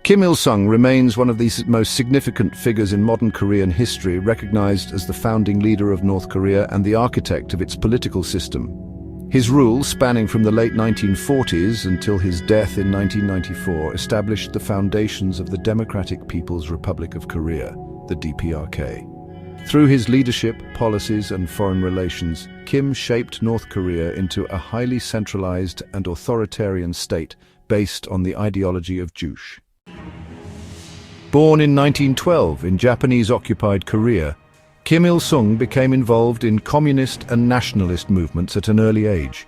Kim Il-sung remains one of the most significant figures in modern Korean history, recognized as the founding leader of North Korea and the architect of its political system. His rule, spanning from the late 1940s until his death in 1994, established the foundations of the Democratic People's Republic of Korea, the DPRK. Through his leadership, policies, and foreign relations, Kim shaped North Korea into a highly centralized and authoritarian state based on the ideology of Juche. Born in 1912 in Japanese-occupied Korea, Kim Il-sung became involved in communist and nationalist movements at an early age.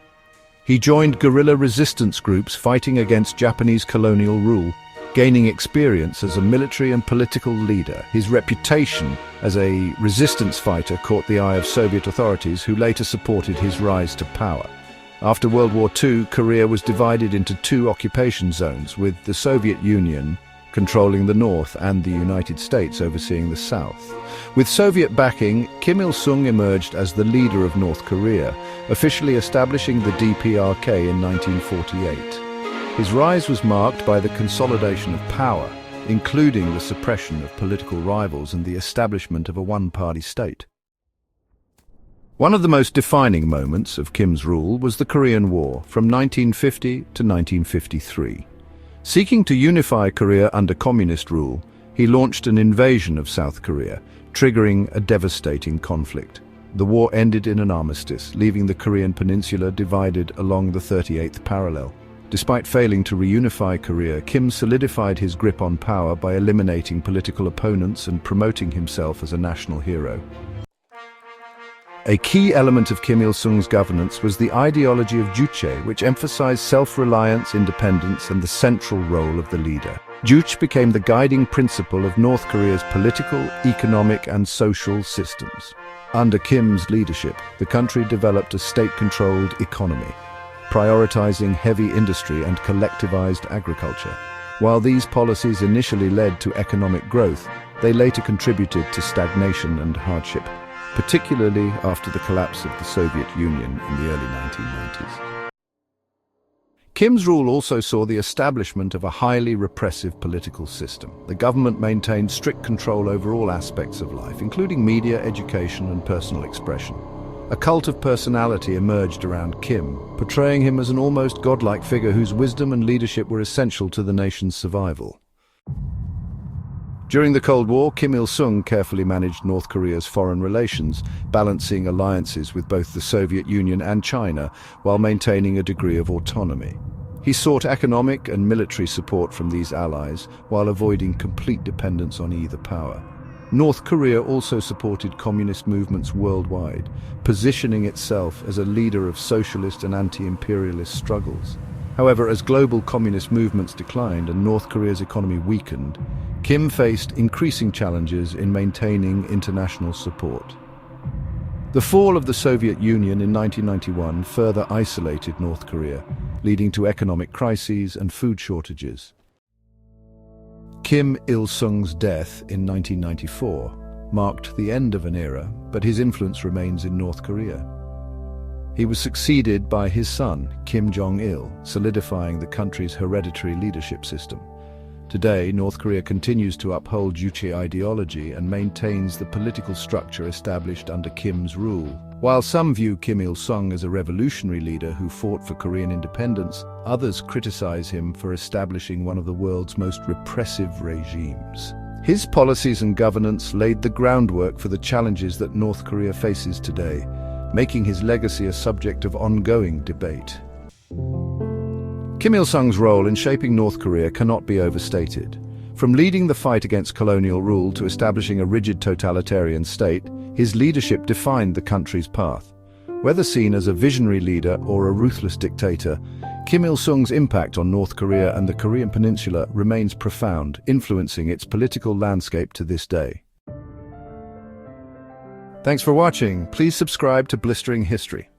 He joined guerrilla resistance groups fighting against Japanese colonial rule, gaining experience as a military and political leader. His reputation as a resistance fighter caught the eye of Soviet authorities, who later supported his rise to power. After World War II, Korea was divided into two occupation zones, with the Soviet Union controlling the north and the United States overseeing the south. With Soviet backing, Kim Il-sung emerged as the leader of North Korea, officially establishing the DPRK in 1948. His rise was marked by the consolidation of power, including the suppression of political rivals and the establishment of a one-party state. One of the most defining moments of Kim's rule was the Korean War from 1950 to 1953. Seeking to unify Korea under communist rule, he launched an invasion of South Korea, triggering a devastating conflict. The war ended in an armistice, leaving the Korean peninsula divided along the 38th parallel. Despite failing to reunify Korea, Kim solidified his grip on power by eliminating political opponents and promoting himself as a national hero. A key element of Kim Il-sung's governance was the ideology of Juche, which emphasized self-reliance, independence, and the central role of the leader. Juche became the guiding principle of North Korea's political, economic, and social systems. Under Kim's leadership, the country developed a state-controlled economy, prioritizing heavy industry and collectivized agriculture. While these policies initially led to economic growth, they later contributed to stagnation and hardship, particularly after the collapse of the Soviet Union in the early 1990s. Kim's rule also saw the establishment of a highly repressive political system. The government maintained strict control over all aspects of life, including media, education, and personal expression. A cult of personality emerged around Kim, portraying him as an almost godlike figure whose wisdom and leadership were essential to the nation's survival. During the Cold War, Kim Il-sung carefully managed North Korea's foreign relations, balancing alliances with both the Soviet Union and China while maintaining a degree of autonomy. He sought economic and military support from these allies while avoiding complete dependence on either power. North Korea also supported communist movements worldwide, positioning itself as a leader of socialist and anti-imperialist struggles. However, as global communist movements declined and North Korea's economy weakened, Kim faced increasing challenges in maintaining international support. The fall of the Soviet Union in 1991 further isolated North Korea, leading to economic crises and food shortages. Kim Il-sung's death in 1994 marked the end of an era, but his influence remains in North Korea. He was succeeded by his son, Kim Jong-il, solidifying the country's hereditary leadership system. Today, North Korea continues to uphold Juche ideology and maintains the political structure established under Kim's rule. While some view Kim Il-sung as a revolutionary leader who fought for Korean independence, others criticize him for establishing one of the world's most repressive regimes. His policies and governance laid the groundwork for the challenges that North Korea faces today, making his legacy a subject of ongoing debate. Kim Il-sung's role in shaping North Korea cannot be overstated. From leading the fight against colonial rule to establishing a rigid totalitarian state, his leadership defined the country's path. Whether seen as a visionary leader or a ruthless dictator, Kim Il-sung's impact on North Korea and the Korean peninsula remains profound, influencing its political landscape to this day. Thanks for watching. Please subscribe to Blistering History.